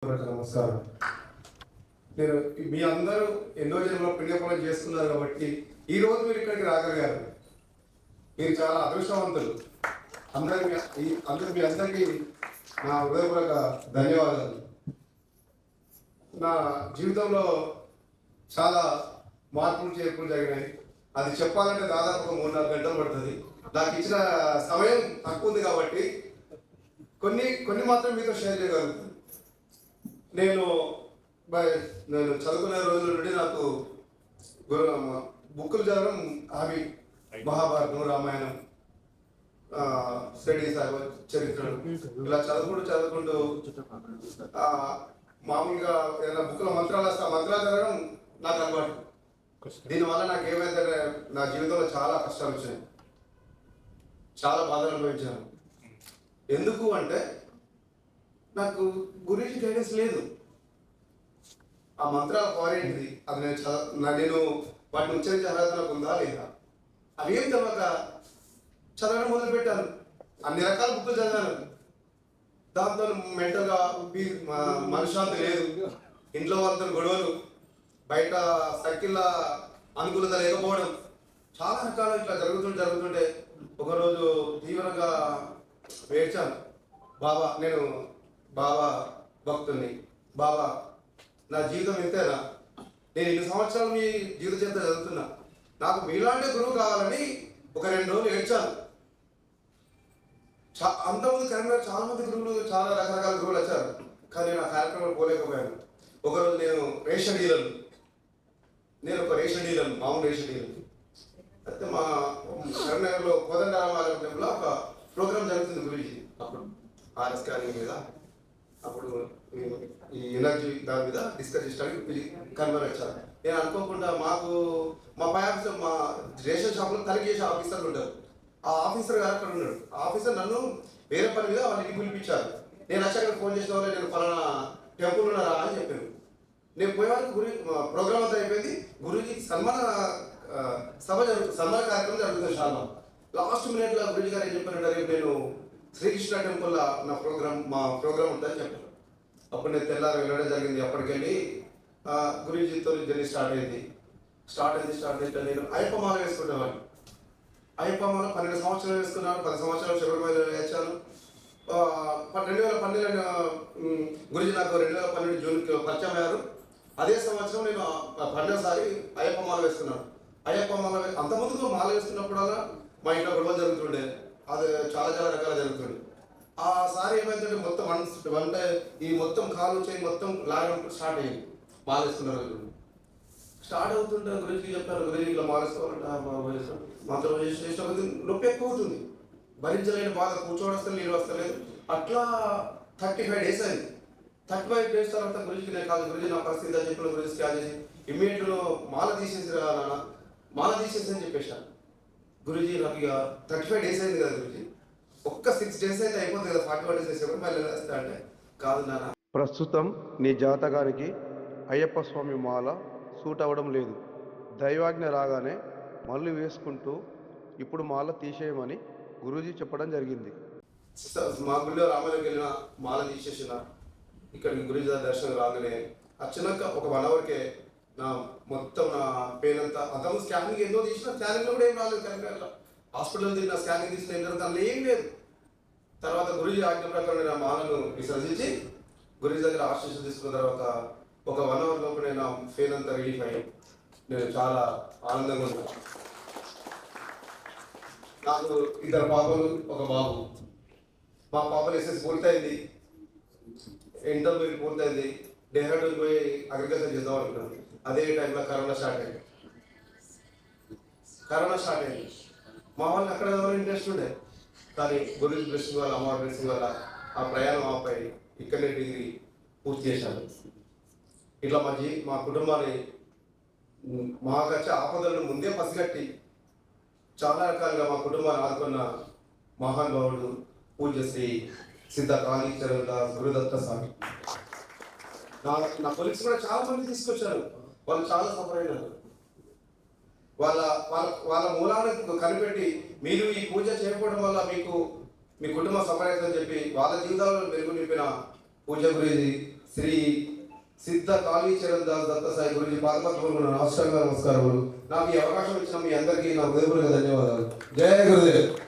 నమస్కారం. నేను మీ అందరూ ఎన్నో జన్మలో పుణ్యఫలం చేస్తున్నారు కాబట్టి ఈ రోజు మీరు ఇక్కడికి రాగలిగారు. మీరు చాలా అదృష్టవంతులు. మీ అందరికీ నా హృదయపూర్వక ధన్యవాదాలు. నా జీవితంలో చాలా మార్పులు చేర్పులు జరిగినాయి. అది చెప్పాలంటే దాదాపు 3-4 గంటలు పడుతుంది. నాకు ఇచ్చిన సమయం తక్కువ ఉంది కాబట్టి కొన్ని మాత్రం మీతో షేర్ చేయగలుగుతాను. నేను చదువుకునే రోజుల నుండి నాకు బుక్కులు చదవడం హాబీ. మహాభారతం, రామాయణం, స్టడీస్, చరిత్రలు ఇలా చదువుకుంటూ మామూలుగా ఏదైనా బుక్కుల మంత్రాలు చదవడం నాకు అలవాటు. దీనివల్ల నాకు ఏమైతే నా జీవితంలో చాలా కష్టాలు వచ్చాయి, చాలా బాధలు అనుభవించాను. ఎందుకు అంటే నాకు గురించి గైడెన్స్ లేదు. ఆ మంత్రాల పవర్ ఏంటిది, అది నేను వాటిని ఉచ్చరించే అర్హత నాకు ఉందా లేదా అవి ఏం తెలియక చదవడం మొదలుపెట్టాను. అన్ని రకాల బుక్కులు చదివాను. దాంతో మెంటల్గా మనశ్శాంతి లేదు, ఇంట్లో వాళ్ళతో గొడవలు, బయట సర్కిల్ అనుకూలత లేకపోవడం, చాలా రకాలు ఇట్లా జరుగుతుంటే ఒకరోజు తీవ్రంగా ఏడ్చాను. నేను బాబా భక్తుని, బాబా నా జీవితం ఇంతేనా, నేను 2 సంవత్సరాలు మీ జీవిత చేత చదువుతున్నా, నాకు మీలాంటి గురువు కావాలని ఒక 2 రోజులు ఏడ్చాను. అంతమంది కరీంనగర్ చాలా మంది గురువులు, చాలా రకరకాల గురువులు వచ్చారు, కానీ నేను ఆ కార్యక్రమాలు పోలేకపోయాను. ఒకరోజు నేను ఒక రేషన్ డీలర్, మామూలు రేషన్ డీలర్. అయితే మా కరీంనగర్లో కోదండరామాలయంలో ఒక ప్రోగ్రామ్ జరుగుతుంది గురించి, అప్పుడు ఆర్ఎస్ స్కానింగ్ మీద, అప్పుడు ఈ ఎనర్జీ దాని మీద డిస్కస్ చేయడానికి కన్వర్ వచ్చారు. నేను అనుకోకుండా మా పై ఆఫీసర్, మా రేషన్ షాప్లో తనిఖీ చేసే ఆఫీసర్లు ఉంటారు. ఆ ఆఫీసర్ గారు అక్కడ ఉన్నాడు. ఆ ఆఫీసర్ నన్ను వేరే పని మీద వాళ్ళ ఇంటికి పిలిపించారు. నేను వచ్చాక ఫోన్ చేసిన వాళ్ళు నేను ఫలానా టెంపుల్ ఉన్నారా అని చెప్పాను. నేను పోయేవారికి ప్రోగ్రామ్ అంతా అయిపోయింది. గురుజీ సన్మాన కార్యక్రమం జరుగుతుంది చాలా. లాస్ట్ మినిట్లో గురుజీ గారు ఏం చెప్పారంటే, రేపు నేను శ్రీకృష్ణ టెంపుల్లో మా ప్రోగ్రామ్ ఉంటుందని చెప్పాను. అప్పుడు నేను తెల్లారి వెళ్ళడం జరిగింది. అప్పటికెళ్ళి గురుజీతో జర్నీ స్టార్ట్ అయింది. నేను అయ్యప్ప మాల వేసుకునేవాడిని. అయ్యప్ప మాల 12 సంవత్సరాలు వేసుకున్నాను. 10 సంవత్సరాలు శబరిమల వేసాను. 2012 గురుజీ నాకు 2012 జూన్కి పరిచయం అయ్యారు. అదే సంవత్సరం నేను 12సారి అయ్యప్ప మాల వేసుకున్నాను. అయ్యప్ప మాల అంతకుముందు మాల వేసుకున్నప్పుడల్లా మా ఇంట్లో గొడవలు జరుగుతుండే, అది చాలా రకాలు జరుగుతుంది. ఆ సారి ఏమైందంటే మొత్తం అంటే ఈ మొత్తం కాలు చేయి మొత్తం లాగడం స్టార్ట్ అయ్యింది. మాలేసుకున్న రోజు స్టార్ట్ అవుతుంటే గురించి చెప్పారు, గురించి ఇట్లా మాలేసుకోవాలంటే మాత్రం చేసిన నొప్పి ఎక్కువ అవుతుంది, భరించలేని బాధ, కూర్చోవడం నీళ్ళు వస్తలేదు. అట్లా 35 డేస్ అయింది. 35 డేస్ తర్వాత గురించి నేను కాదు, గురించి నా పరిస్థితి అని చెప్పిన గురించి స్కాన్ చేసి ఇమ్మీడియట్లో మాల తీసేసి నాన్న, మాల తీసేసి అని చెప్పేసాను. గురుజీ నాకు ఇక 35 డేస్ అయింది కదా గురుజీ, ఒక్క 6 డేస్ అయితే అయిపోతుంది కదా, 41 డేస్ వేసేప్పుడు మళ్ళీ వేస్తా అంటే, కాదు నాన్న, ప్రస్తుతం నీ జాతకానికి అయ్యప్ప స్వామి మాల సూట్ అవ్వడం లేదు. దైవాజ్ఞ రాగానే మళ్ళీ వేసుకుంటూ ఇప్పుడు మాల తీసేయమని గురూజీ చెప్పడం జరిగింది. మా గుడిలో రామాలయంకి వెళ్ళిన మాల తీసేసిన, ఇక్కడికి గురుజీ దర్శనం రాగానే వచ్చినాక ఒక 1 అవర్కే మొత్తం నా పెయిన్ అంతా, అంతకుముందు స్కానింగ్ ఎన్నో తీసిన, స్కానింగ్లో కూడా ఏం రాలేదు. కరీంనగర్లో హాస్పిటల్ తిరిగిన, స్కానింగ్ తీసిన ఏం జరుగుతుంది, అందులో ఏం లేదు. తర్వాత గురుజీ ఆజ్ఞ ప్రకారం నేను ఆ మాలను విసర్జించి గురుజీ దగ్గర ఆశీస్సు తీసుకున్న తర్వాత ఒక 1 అవర్ లోపు నేను పెయిన్ అంతా రిలీఫ్ అయ్యి నేను చాలా ఆనందంగా ఉన్నాను. నాకు 2 పాపలు, ఒక బాబు. మా పాపలు ఎస్ఎస్ పూర్తయింది, ఇంటర్మీడియట్ పూర్తయింది. డెహ్రాడూన్ పోయి అగ్రికల్చర్ చేద్దాం అనుకున్నాను. అదే టైంలో కరోనా స్టార్ట్ అయింది. మా వాళ్ళకి అక్కడ ఇంట్రెస్ట్ ఉండే, కానీ గురుజీ బ్లెస్సింగ్ వల్ల, అమ్మవారి బ్లెస్సింగ్ వల్ల ఆ ప్రయాణం ఆపై ఇక్కడనే డిగ్రీ పూర్తి చేశాను. ఇట్లా మా కుటుంబాన్ని మాకు వచ్చే ఆపదలను ముందే పసిగట్టి చాలా రకాలుగా మా కుటుంబాన్ని ఆదుకున్న మహానుభావుడు పూజ్య శ్రీ సిద్ధ కాళీచరణ గురుదత్త స్వామి. నా కొలీగ్స్ కూడా చాలా మంది తీసుకొచ్చారు. వాళ్ళు చాలా సఫర్ అయినారు. వాళ్ళ మూలాలను కనిపెట్టి మీరు ఈ పూజ చేయకపోవడం వల్ల మీకు మీ కుటుంబం సఫర్ అవుతుందని చెప్పి వాళ్ళ జీవితాల్లో వెలుగు నింపిన పూజ గురుజీ శ్రీ సిద్ధ కాళీచరణ్ దాస్ దత్త సాయి గురుజీ పాదపద్మములు నమస్కారములు. నాకు ఈ అవకాశం ఇచ్చిన మీ అందరికీ నా హృదయపూర్వక ధన్యవాదాలు. జయ గురుదేవ్.